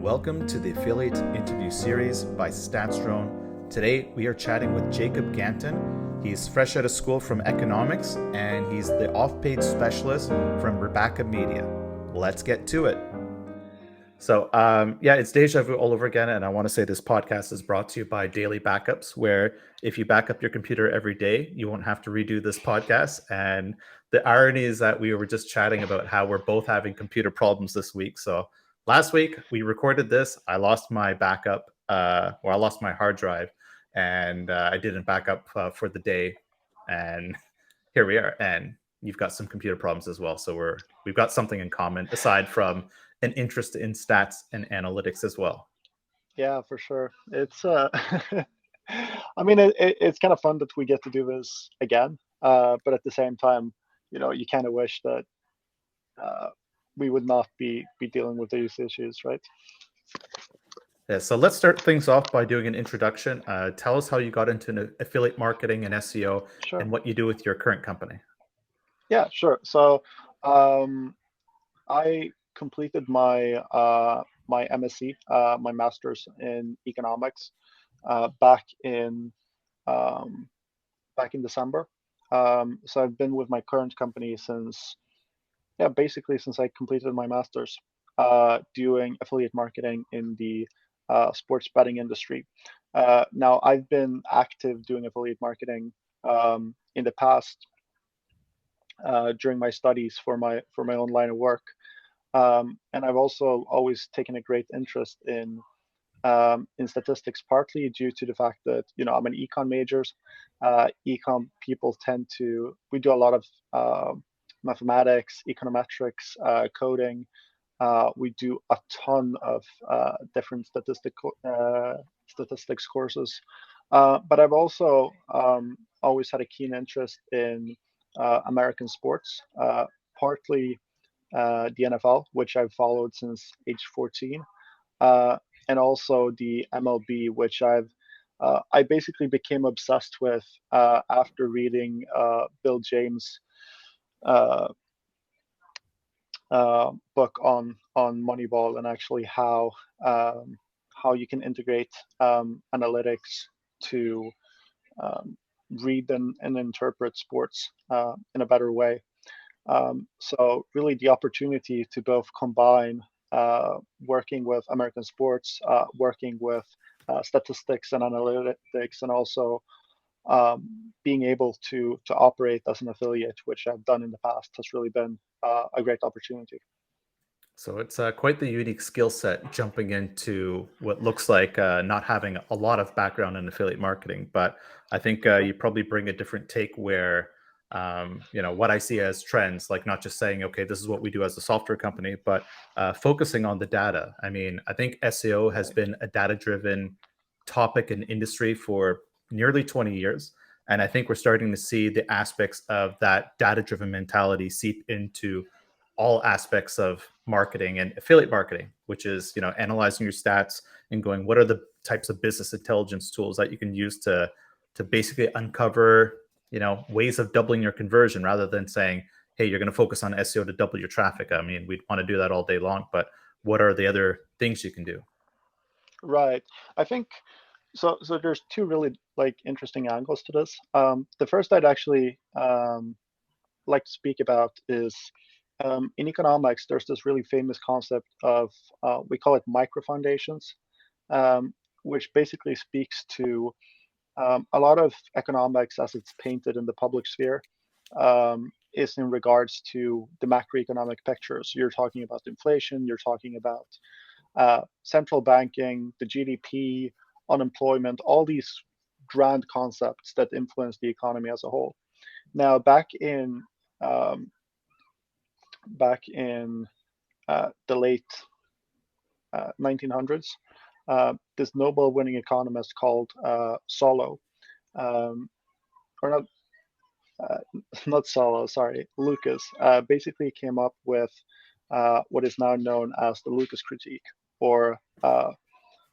Welcome to the affiliate interview series by StatsDrone. Today we are chatting with Jacob Ganten. He's fresh out of school from economics and he's the off-page specialist from Ribacka Media. Let's get to it. So it's deja vu all over again, and I want to say this podcast is brought to you by Daily Backups, where if you back up your computer every day, you won't have to redo this podcast. And the irony is that we were just chatting about how we're both having computer problems this week. So last week we recorded this. I lost my backup, I lost my hard drive, and I didn't back up for the day. And here we are. And you've got some computer problems as well. So we've got something in common aside from an interest in stats and analytics as well. Yeah, for sure. It's I mean, it's kind of fun that we get to do this again, but at the same time, you kind of wish that we would not be dealing with these issues, right? Yeah, so let's start things off by doing an introduction. Tell us how you got into affiliate marketing and SEO, Sure. and what you do with your current company. Yeah, sure. So I completed my my MSc, my master's in economics, back in December. So I've been with my current company basically since I completed my master's, doing affiliate marketing in the sports betting industry. Now I've been active doing affiliate marketing in the past during my studies for my own line of work. And I've also always taken a great interest in statistics, partly due to the fact that I'm an econ major. Econ people we do a lot of mathematics, econometrics, coding. We do a ton of different statistics courses. But I've also always had a keen interest in American sports, partly the NFL, which I've followed since age 14, and also the MLB, which I basically became obsessed with after reading Bill James' book on Moneyball, and actually how you can integrate analytics to read and interpret sports in a better way. So really the opportunity to both combine working with American sports, working with statistics and analytics, and also being able to operate as an affiliate, which I've done in the past, has really been a great opportunity. So it's quite the unique skill set, jumping into what looks like not having a lot of background in affiliate marketing. But I think you probably bring a different take where, what I see as trends, like not just saying, okay, this is what we do as a software company, but focusing on the data. I mean, I think SEO has been a data-driven topic in industry for nearly 20 years. And I think we're starting to see the aspects of that data-driven mentality seep into all aspects of marketing and affiliate marketing, which is, analyzing your stats and going, what are the types of business intelligence tools that you can use to basically uncover, ways of doubling your conversion, rather than saying, hey, you're going to focus on SEO to double your traffic. I mean, we'd want to do that all day long, but what are the other things you can do? Right. I think so. So there's two really interesting angles to this. The first I'd actually like to speak about is in economics. There's this really famous concept of we call it micro foundations, which basically speaks to a lot of economics as it's painted in the public sphere. Is in regards to the macroeconomic pictures. You're talking about inflation. You're talking about central banking, the GDP, unemployment, all these grand concepts that influence the economy as a whole. Now, back in the late 1900s, this Nobel-winning economist called Solow, or not Solow, sorry, Lucas, basically came up with what is now known as the Lucas critique, or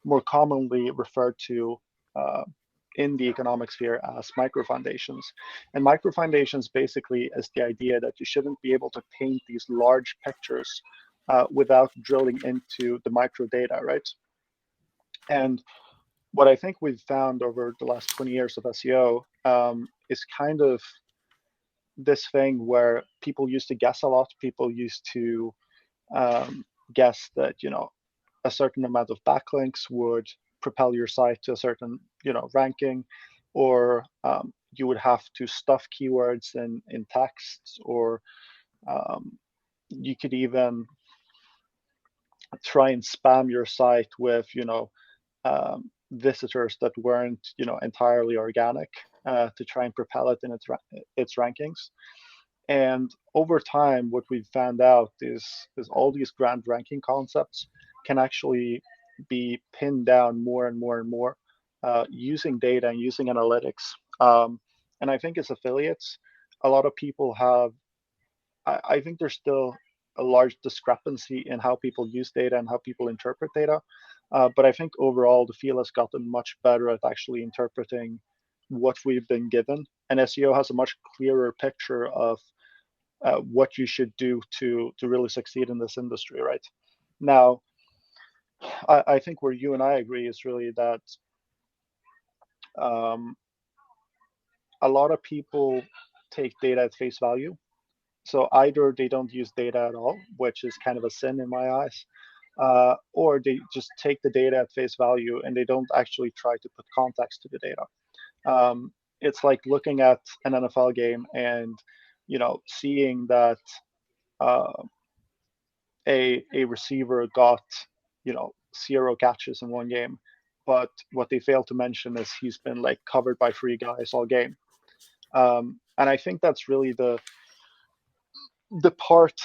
more commonly referred to in the economic sphere as micro foundations. And micro foundations basically is the idea that you shouldn't be able to paint these large pictures without drilling into the micro data, right? And what I think we've found over the last 20 years of SEO is kind of this thing where people used to guess a lot. People used to guess that, a certain amount of backlinks would propel your site to a certain, ranking, or you would have to stuff keywords in texts, or you could even try and spam your site with, visitors that weren't, entirely organic, to try and propel it in its rankings. And over time, what we've found out is all these grand ranking concepts can actually be pinned down more and more and more, using data and using analytics. And I think as affiliates, a lot of people have. I think there's still a large discrepancy in how people use data and how people interpret data. But I think overall, the field has gotten much better at actually interpreting what we've been given. And SEO has a much clearer picture of what you should do to really succeed in this industry, right? Now, I think where you and I agree is really that um, a lot of people take data at face value. So either they don't use data at all, which is kind of a sin in my eyes, or they just take the data at face value and they don't actually try to put context to the data. It's like looking at an NFL game and seeing that uh, a receiver got 0 catches in one game, but what they fail to mention is he's been like covered by 3 guys all game. And I think that's really the part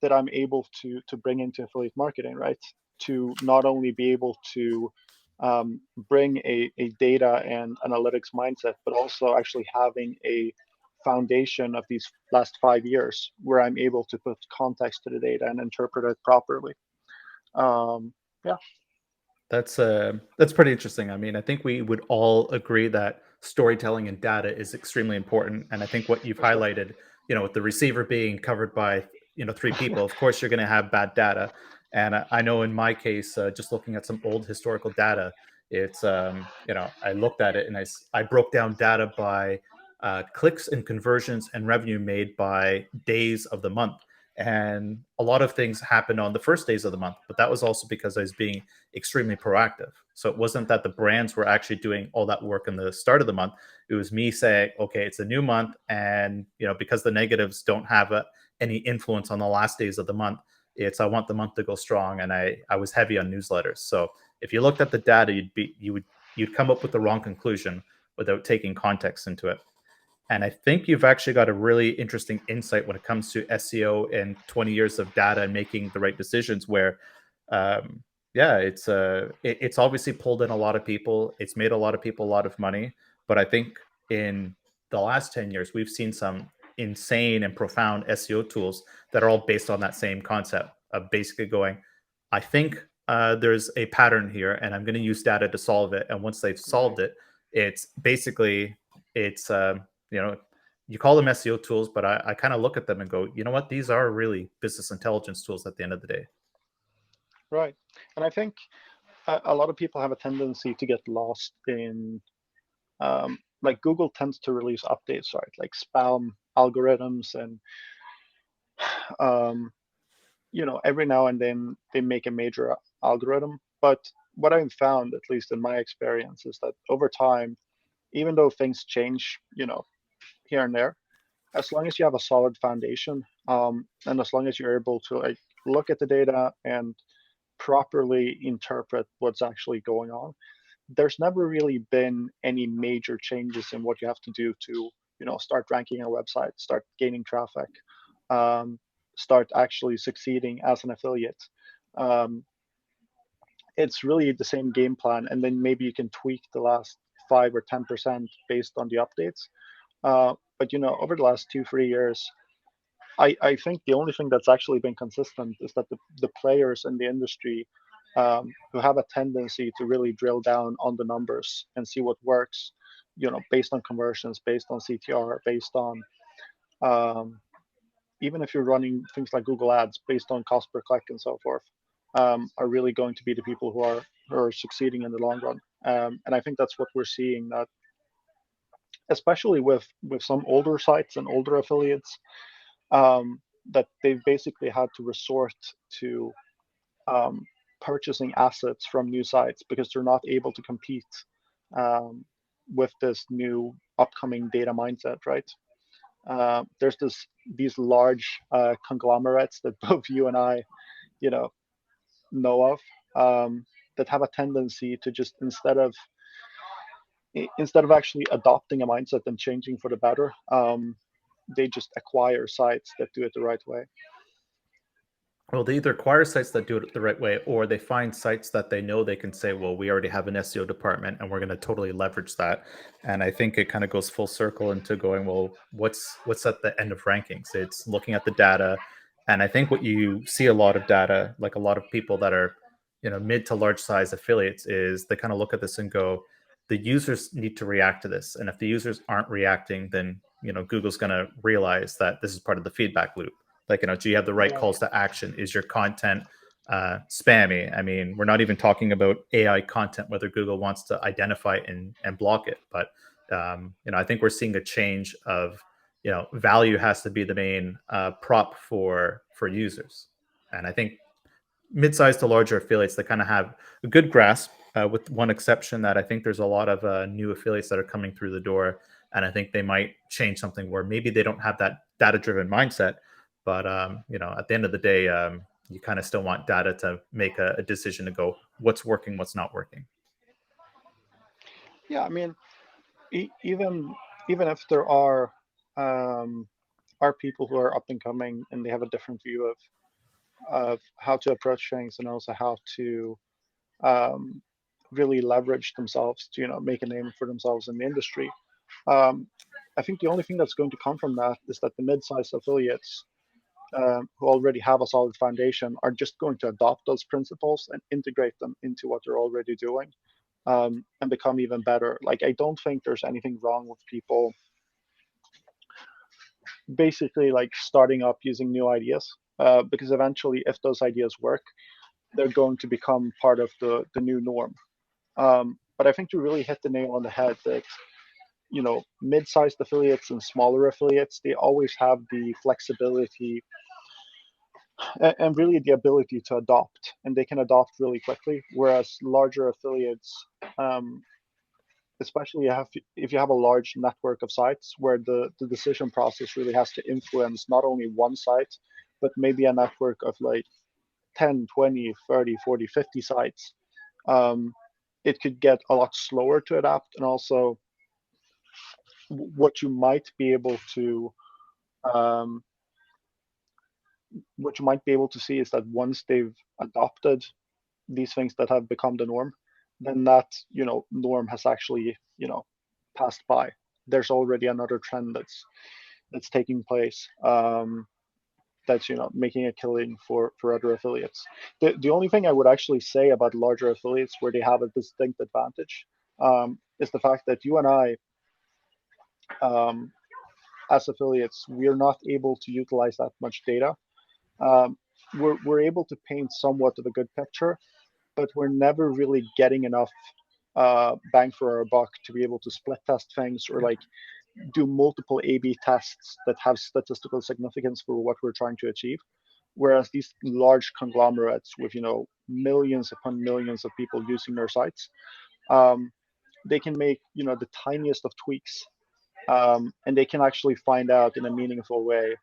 that I'm able to bring into affiliate marketing, right? To not only be able to bring a data and analytics mindset, but also actually having a foundation of these last 5 years where I'm able to put context to the data and interpret it properly. Yeah, That's pretty interesting. I mean, I think we would all agree that storytelling and data is extremely important. And I think what you've for sure. highlighted, with the receiver being covered by 3 people, of course you're going to have bad data. And I know in my case, just looking at some old historical data, it's I looked at it and I broke down data by clicks and conversions and revenue made by days of the month. And a lot of things happened on the first days of the month, but that was also because I was being extremely proactive. So it wasn't that the brands were actually doing all that work in the start of the month. It was me saying, okay, it's a new month, and because the negatives don't have any influence on the last days of the month, it's I want the month to go strong, and I was heavy on newsletters. So if you looked at the data, you'd come up with the wrong conclusion without taking context into it. And I think you've actually got a really interesting insight when it comes to SEO and 20 years of data and making the right decisions. Where, yeah, it's obviously pulled in a lot of people. It's made a lot of people a lot of money. But I think in the last 10 years, we've seen some insane and profound SEO tools that are all based on that same concept of basically going, I think there's a pattern here, and I'm going to use data to solve it. And once they've Right. solved it, it's basically it's you know, you call them SEO tools, but I kind of look at them and go, you know what? These are really business intelligence tools at the end of the day. Right. And I think a lot of people have a tendency to get lost in, like Google tends to release updates, right? Like spam algorithms, and um, every now and then they make a major algorithm. But what I've found, at least in my experience, is that over time, even though things change, here and there, as long as you have a solid foundation, and as long as you're able to like look at the data and properly interpret what's actually going on, there's never really been any major changes in what you have to do to, start ranking a website, start gaining traffic, um, start actually succeeding as an affiliate. Um, it's really the same game plan, and then maybe you can tweak the last 5 or 10% based on the updates. But over the last 2 3 years, I think the only thing that's actually been consistent is that the players in the industry, who have a tendency to really drill down on the numbers and see what works, based on conversions, based on CTR, based on um, even if you're running things like Google Ads based on cost per click and so forth, are really going to be the people who are succeeding in the long run. And I think that's what we're seeing, that especially with some older sites and older affiliates, that they've basically had to resort to um, purchasing assets from new sites because they're not able to compete um, with this new upcoming data mindset, right? There's these large conglomerates that both you and I, you know of, that have a tendency to just instead of actually adopting a mindset and changing for the better, they just acquire sites that do it the right way. Well, they either acquire sites that do it the right way, or they find sites that they know they can say, well, we already have an SEO department and we're going to totally leverage that. And I think it kind of goes full circle into going, well, what's at the end of rankings? It's looking at the data. And I think what you see a lot of data, like a lot of people that are, mid to large size affiliates, is they kind of look at this and go, the users need to react to this. And if the users aren't reacting, then, Google's going to realize that this is part of the feedback loop. Like, do you have the right Yeah, calls to action? Is your content spammy? I mean, we're not even talking about AI content, whether Google wants to identify and block it. But, I think we're seeing a change of, value has to be the main prop for users. And I think mid-sized to larger affiliates that kind of have a good grasp, with one exception that I think there's a lot of new affiliates that are coming through the door, and I think they might change something where maybe they don't have that data-driven mindset, but at the end of the day, you kind of still want data to make a decision to go what's working, what's not working. yeah. I mean, even if there um, are people who are up and coming and they have a different view of how to approach things and also how to um, really leverage themselves to make a name for themselves in the industry. Um, I think the only thing that's going to come from that is that the mid-sized affiliates who already have a solid foundation are just going to adopt those principles and integrate them into what they're already doing, and become even better. Like, I don't think there's anything wrong with people basically like starting up using new ideas, because eventually, if those ideas work, they're going to become part of the new norm. But I think you really hit the nail on the head that mid-sized affiliates and smaller affiliates, they always have the flexibility and really the ability to adopt, and they can adopt really quickly. Whereas larger affiliates, um, especially if you have a large network of sites where the decision process really has to influence not only one site, but maybe a network of like 10, 20, 30, 40, 50 sites, um, it could get a lot slower to adapt. And also, what you might be able to um, what you might be able to see is that once they've adopted these things that have become the norm, then that norm has actually passed by. There's already another trend that's taking place, that's making a killing for other affiliates. The only thing I would actually say about larger affiliates where they have a distinct advantage, is the fact that you and I, um, as affiliates, we are not able to utilize that much data. Um, we're able to paint somewhat of a good picture, but we're never really getting enough bang for our buck to be able to split test things or like do multiple A/B tests that have statistical significance for what we're trying to achieve. Whereas these large conglomerates with millions upon millions of people using their sites, um, they can make the tiniest of tweaks, and they can actually find out in a meaningful way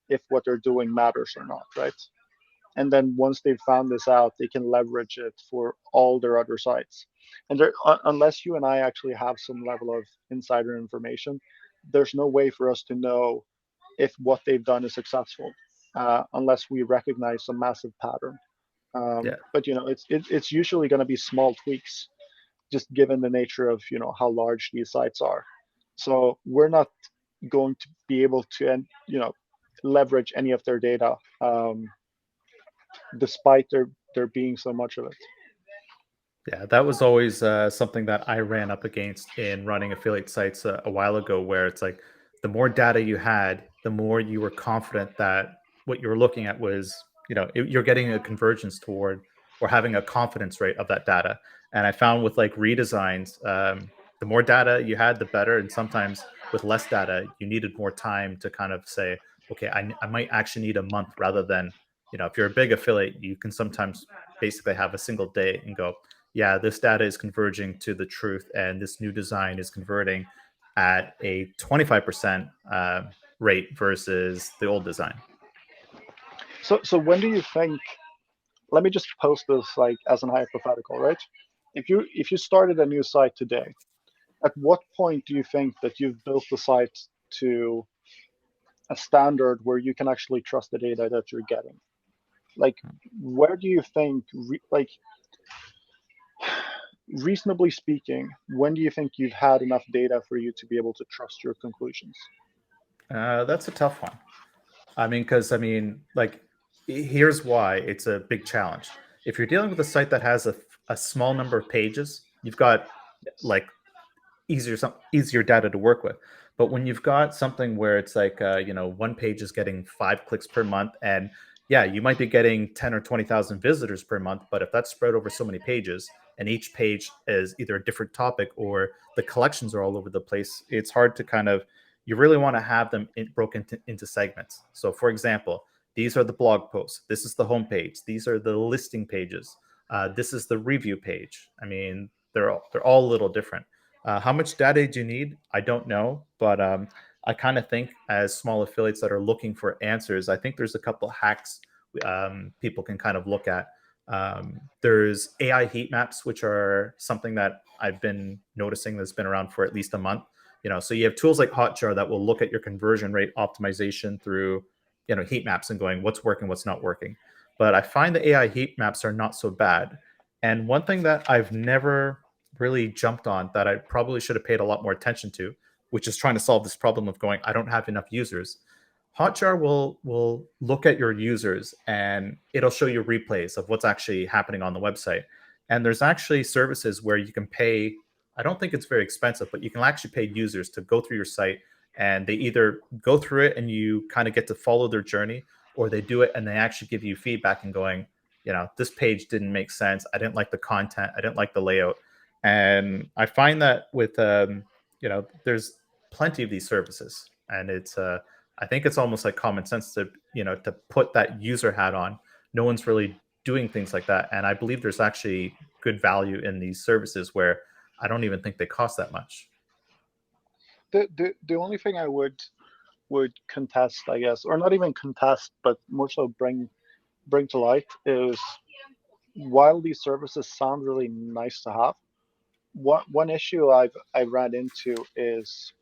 if what they're doing matters or not, right? And then once they've found this out, they can leverage it for all their other sites. And unless you and I actually have some level of insider information, there's no way for us to know if what they've done is successful, unless we recognize a massive pattern. Yeah. But it's usually going to be small tweaks, just given the nature of how large these sites are. So we're not going to be able to leverage any of their data, despite there being so much of it. Yeah, that was always something that I ran up against in running affiliate sites a while ago, where it's like the more data you had, the more you were confident that what you were looking at was, you're getting a convergence toward or having a confidence rate of that data. And I found with like redesigns, the more data you had, the better. And sometimes with less data, you needed more time to kind of say, okay, I might actually need a month rather than, if you're a big affiliate, you can sometimes basically have a single day and go, yeah, this data is converging to the truth, and this new design is converting at a 25% rate versus the old design. So when do you think? Let me just post this like as an hypothetical, right? If you started a new site today, at what point do you think that you've built the site to a standard where you can actually trust the data that you're getting? Like, where do you think, like, reasonably speaking, when do you think you've had enough data for you to be able to trust your conclusions? That's a tough one. I mean, because like, here's why it's a big challenge. If you're dealing with a site that has a small number of pages, you've got like easier data to work with. But when you've got something where it's like one page is getting 5 clicks per month, and yeah, you might be getting 10 or 20,000 visitors per month, but if that's spread over so many pages and each page is either a different topic or the collections are all over the place, it's hard to kind of, you really want to have them broken into segments. So for example, these are the blog posts, this is the homepage, these are the listing pages, this is the review page. I mean, they're all a little different. How much data do you need? I don't know, but I kind of think as small affiliates that are looking for answers, I think there's a couple hacks people can kind of look at. There's AI heat maps, which are something that I've been noticing that's been around for at least a month. So you have tools like Hotjar that will look at your conversion rate optimization through, heat maps and going, what's working, what's not working. But I find the AI heat maps are not so bad. And one thing that I've never really jumped on that I probably should have paid a lot more attention to, which is trying to solve this problem of going, I don't have enough users. Hotjar will look at your users and it'll show you replays of what's actually happening on the website. And there's actually services where you can pay. I don't think it's very expensive, but you can actually pay users to go through your site, and they either go through it and you kind of get to follow their journey, or they do it and they actually give you feedback and going, this page didn't make sense. I didn't like the content. I didn't like the layout. And I find that with there's plenty of these services, and it's I think it's almost like common sense to to put that user hat on. No one's really doing things like that, and I believe there's actually good value in these services where I don't even think they cost that much. The only thing I would contest, I guess, or not even contest, but more so bring to light is, while these services sound really nice to have, one issue I've ran into is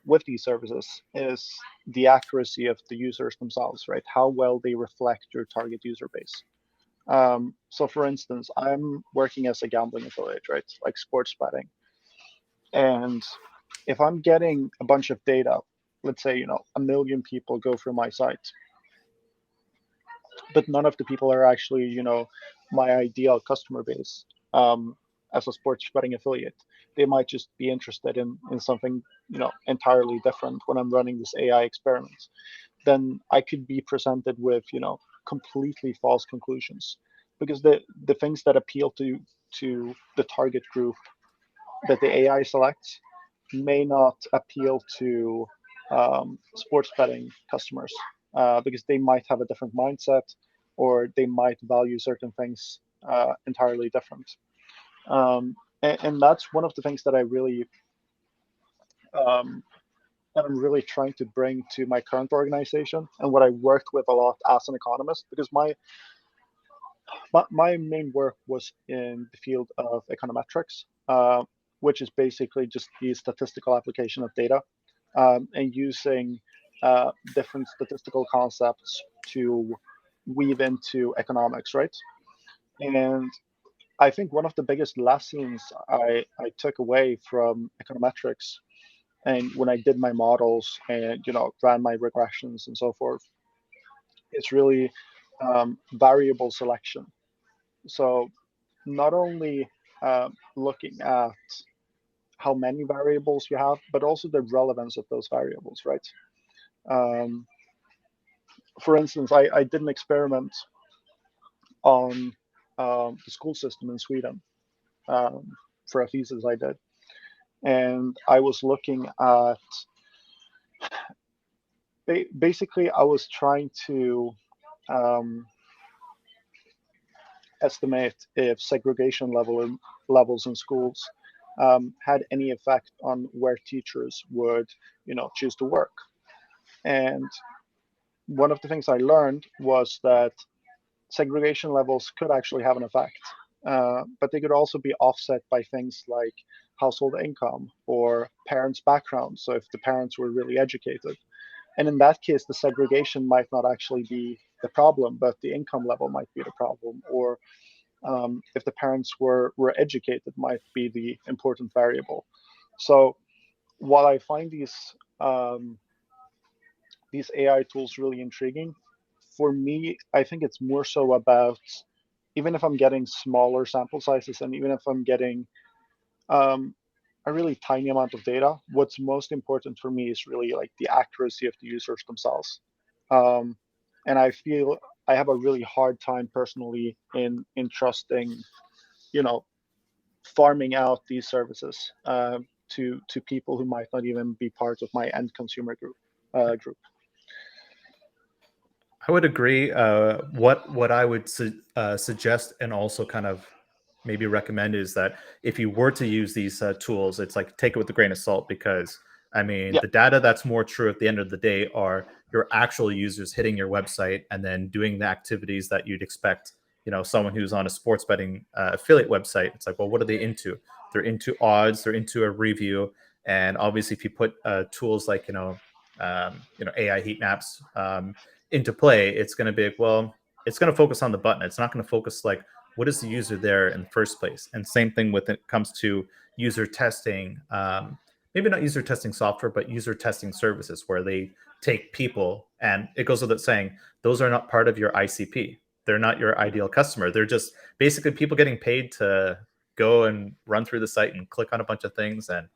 with these services is the accuracy of the users themselves, right? How well they reflect your target user base. So for instance, I'm working as a gambling affiliate, right? Like sports betting. And if I'm getting a bunch of data, let's say, 1 million people go through my site, but none of the people are actually, my ideal customer base. As a sports betting affiliate, they might just be interested in something, entirely different when I'm running this AI experiment. Then I could be presented with, completely false conclusions, because the things that appeal to the target group that the AI selects may not appeal to sports betting customers, because they might have a different mindset, or they might value certain things entirely different. And that's one of the things that um, I'm really trying to bring to my current organization, and what I worked with a lot as an economist, because my main work was in the field of econometrics, which is basically just the statistical application of data, and using different statistical concepts to weave into economics, right? And I think one of the biggest lessons I took away from econometrics, and when I did my models and ran my regressions and so forth, is really variable selection. So not only looking at how many variables you have, but also the relevance of those variables, right? Um, for instance, I did an experiment on the school system in Sweden um, for a thesis I did, and I was looking at basically I was trying to um, estimate if levels in schools had any effect on where teachers would, choose to work. And one of the things I learned was that segregation levels could actually have an effect, but they could also be offset by things like household income or parents' background. So if the parents were really educated, and in that case, the segregation might not actually be the problem, but the income level might be the problem, or if the parents were educated, might be the important variable. So while I find um, these AI tools really intriguing, for me, I think it's more so about, even if I'm getting smaller sample sizes and even if I'm getting um, a really tiny amount of data, what's most important for me is really like the accuracy of the users themselves. Um, and I feel I have a really hard time personally in trusting, you know, farming out these services to people who might not even be part of my end consumer group. I would agree. What I would suggest and also kind of maybe recommend is that if you were to use these tools, it's like take it with a grain of salt because I mean Yeah, the data that's more true at the end of the day are your actual users hitting your website and then doing the activities that you'd expect. You know, someone who's on a sports betting affiliate website. It's like, well, what are they into? They're into odds. They're into a review. And obviously, if you put tools like AI heat maps into play, it's going to be like, well, it's going to focus on the button. It's not going to focus like what is the user there in the first place. And same thing when it comes to user testing. Maybe not user testing software, but user testing services where they take people, and it goes without saying those are not part of your ICP. They're not your ideal customer. They're just basically people getting paid to go and run through the site and click on a bunch of things. And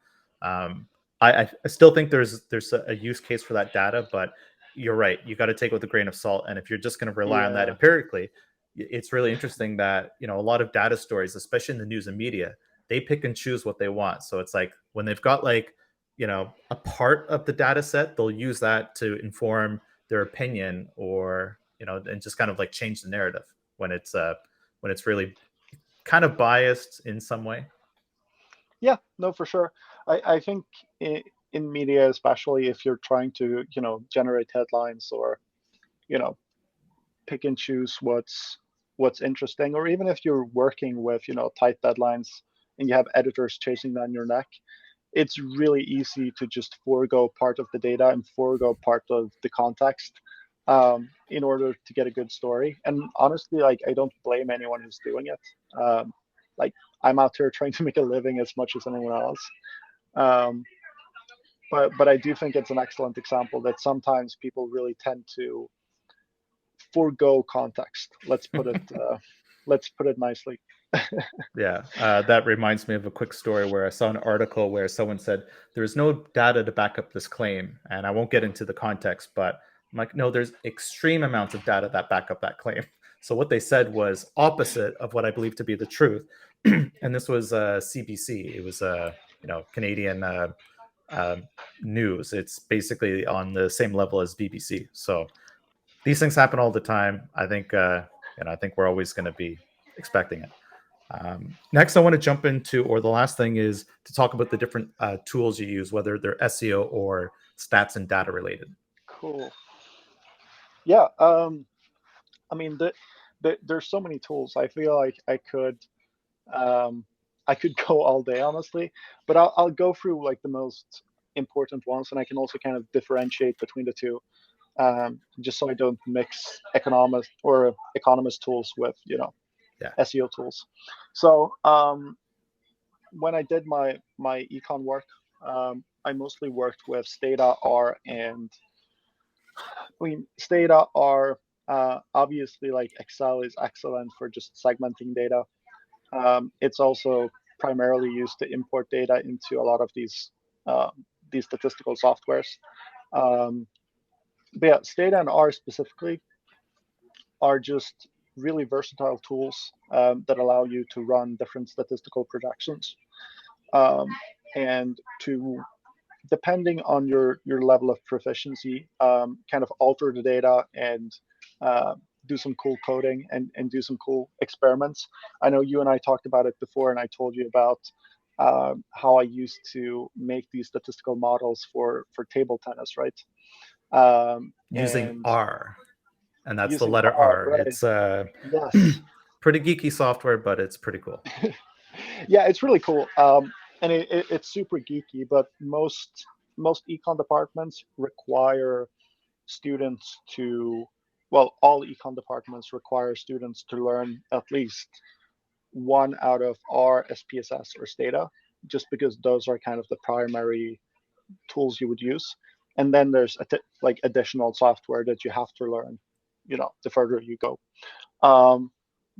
um, I still think there's a use case for that data, but you're right. You got to take it with a grain of salt. And if you're just going to rely on that yeah, empirically, it's really interesting that a lot of data stories, especially in the news and media, they pick and choose what they want. So it's like when they've got like a part of the data set, they'll use that to inform their opinion, or and just kind of like change the narrative when it's really kind of biased in some way. yeah, no, for sure. I think in media, especially if you're trying to, generate headlines or, you know, pick and choose what's interesting, or even if you're working with, tight deadlines and you have editors chasing down your neck, it's really easy to just forego part of the data and forego part of the context in order to get a good story. And honestly, like, I don't blame anyone who's doing it. Like, I'm out here trying to make a living as much as anyone else. Um, but I do think it's an excellent example that sometimes people really tend to forego context. Let's put it nicely. Yeah, that reminds me of a quick story where I saw an article where someone said there's no data to back up this claim, and I won't get into the context, but I'm like, no, there's extreme amounts of data that back up that claim. So what they said was opposite of what I believe to be the truth, and this was CBC. It was Canadian um, news. It's basically on the same level as BBC. So these things happen all the time. I think I think we're always going to be expecting it. Next, I want to jump into, or the last thing is to talk about the different tools you use, whether they're SEO or stats and data related. Cool. Yeah. I mean, there's so many tools. I feel like um, I could go all day, honestly, but I'll go through like the most important ones, and I can also kind of differentiate between the two, just so I don't mix economist tools with Yeah. SEO tools. So when I did my econ work, I mostly worked with Stata, R, and I mean Stata, R. Obviously, like Excel is excellent for just segmenting data. It's also primarily used to import data into a lot of these statistical softwares. Um, But yeah, Stata and R specifically are just really versatile tools that allow you to run different statistical projections, um, and to, depending on your level of proficiency, kind of alter the data and uh, do some cool coding and do some cool experiments. I know you and I talked about it before, and I told you about how I used to make these statistical models for table tennis, right? Using And R, and that's the using letter R, R. right? It's Yes. pretty geeky software, but it's pretty cool. Yeah, it's really cool. And it's super geeky, but most econ departments require students to, well, all econ departments require students to learn at least one out of R, SPSS, or Stata, just because those are kind of the primary tools you would use. And then there's like additional software that you have to learn, the further you go. Um,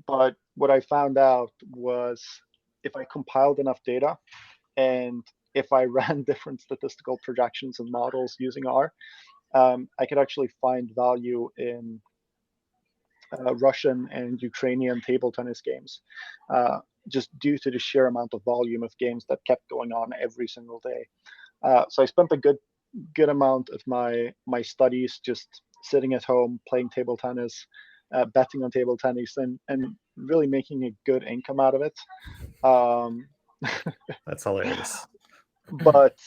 but what I found out was if I compiled enough data and if I ran different statistical projections and models using R, I could actually find value in Russian and Ukrainian table tennis games, uh, just due to the sheer amount of volume of games that kept going on every single day. So I spent a good amount of my studies just sitting at home playing table tennis, betting on table tennis, and really making a good income out of it. Um, That's hilarious. but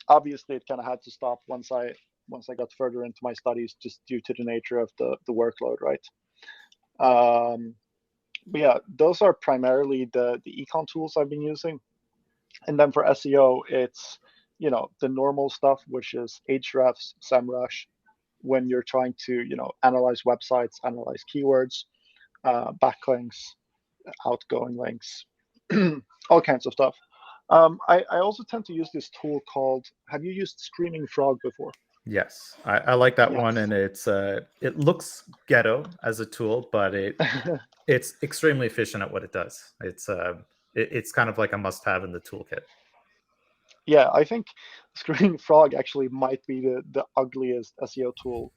obviously, it kind of had to stop once I got further into my studies, just due to the nature of the workload, right? Um, but yeah, those are primarily the econ tools I've been using. And then for SEO, it's the normal stuff, which is Ahrefs, SEMrush, when you're trying to analyze websites, analyze keywords, backlinks, outgoing links, all kinds of stuff. I also tend to use this tool called. Have you used Screaming Frog before? Yes, I like that one, Yes. and it looks ghetto as a tool, but it's extremely efficient at what it does. It's kind of like a must-have in the toolkit. Yeah, I think Screaming Frog actually might be the ugliest SEO tool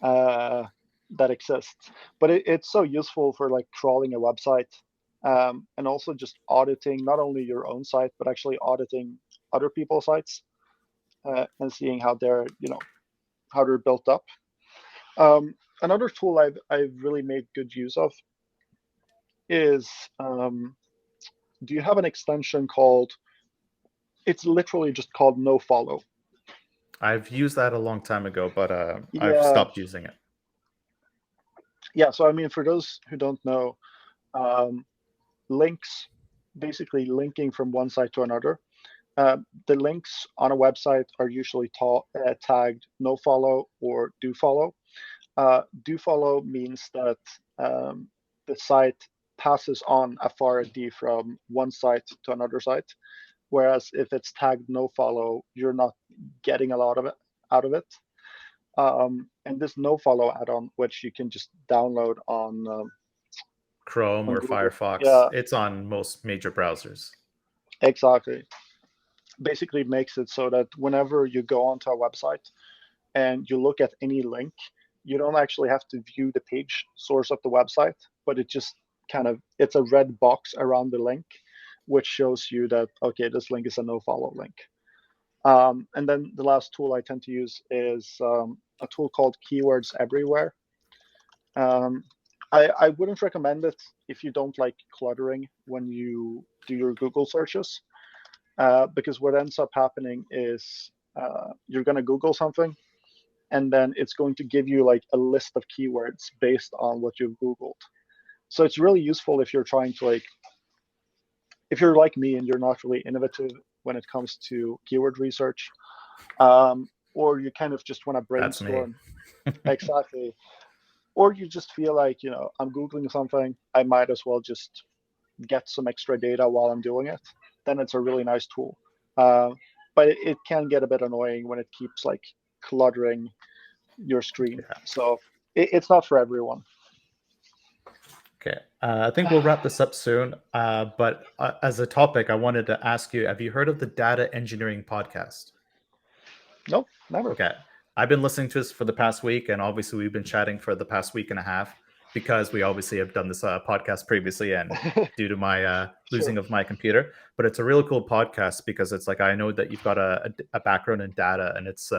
uh, that exists. But it's so useful for like crawling a website, and also just auditing not only your own site but actually auditing other people's sites, and seeing how they're built up. Another tool I've really made good use of is, do you have an extension called? It's literally just called nofollow. I've used that a long time ago, but I've Yeah, stopped using it. yeah. So I mean, for those who don't know, um, links, basically linking from one site to another. The links on a website are usually tagged no follow or do follow. Do follow means that the site passes on authority from one site to another site, whereas if it's tagged no follow, you're not getting a lot of it out of it. And this no follow add-on, which you can just download Chrome on or Google. Firefox, Yeah, it's on most major browsers. exactly. Basically makes it so that whenever you go onto a website and you look at any link, you don't actually have to view the page source of the website, but it just it's a red box around the link, which shows you that, okay, this link is a no follow link. And then the last tool I tend to use is a tool called Keywords Everywhere. Um, I wouldn't recommend it if you don't like cluttering when you do your Google searches, because what ends up happening is you're going to Google something, and then it's going to give you like a list of keywords based on what you've Googled. So it's really useful if you're trying to if you're like me and you're not really innovative when it comes to keyword research, or you kind of just want to That's me. brainstorm. Exactly. Or you just feel like, I'm Googling something, I might as well just get some extra data while I'm doing it. Then it's a really nice tool. Uh, but it can get a bit annoying when it keeps like cluttering your screen. Yeah. So it's not for everyone. Okay. I think we'll wrap this up soon. But as a topic, I wanted to ask you: have you heard of the Data Engineering Podcast? Nope, never. Okay. I've been listening to this for the past week, and obviously we've been chatting for the past week and a half because we obviously have done this podcast previously, and due to my losing Sure. of my computer. But it's a really cool podcast because it's like I know that you've got a background in data, and it's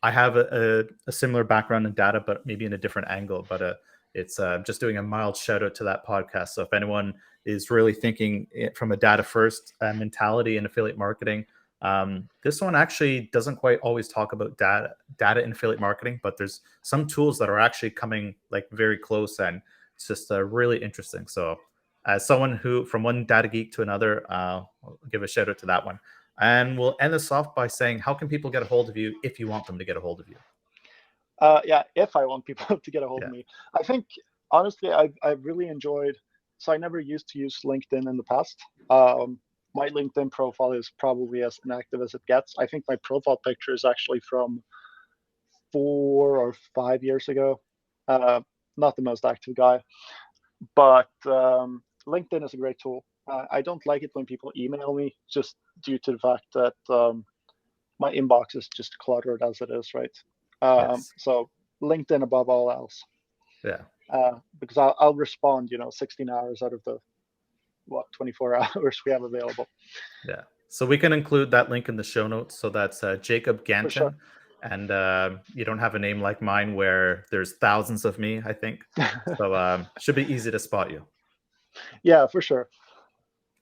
I have a similar background in data, but maybe in a different angle. But it's just doing a mild shout out to that podcast. So if anyone is really thinking from a data first mentality in affiliate marketing, this one actually doesn't quite always talk about data in affiliate marketing, but there's some tools that are actually coming like very close, and it's just really interesting. So as someone who from one data geek to another, I'll give a shout out to that one. And we'll end this off by saying, how can people get a hold of you if you want them to get a hold of you? Yeah, if I want people to get a hold of Yeah. me, I think honestly, I've really enjoyed. So I never used to use LinkedIn in the past. My LinkedIn profile is probably as inactive as it gets. I think my profile picture is actually from 4 or 5 years ago. Uh, Not the most active guy, but LinkedIn is a great tool. I don't like it when people email me just due to the fact that my inbox is just cluttered as it is, right? Yes. So LinkedIn above all else, Yeah. because I'll respond, 16 hours out of the 24 hours we have available. Yeah. So we can include that link in the show notes. So that's Jacob For sure. Ganten. And you don't have a name like mine where there's thousands of me, I think. So should be easy to spot you. Yeah, for sure.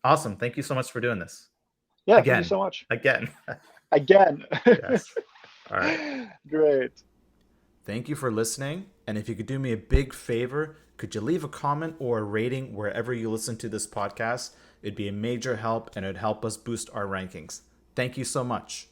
Awesome. Thank you so much for doing this. Yeah, thank you Again. so much. Again. Again. Yes. All right. Great. Thank you for listening. And if you could do me a big favor, could you leave a comment or a rating wherever you listen to this podcast? It'd be a major help and it'd help us boost our rankings. Thank you so much.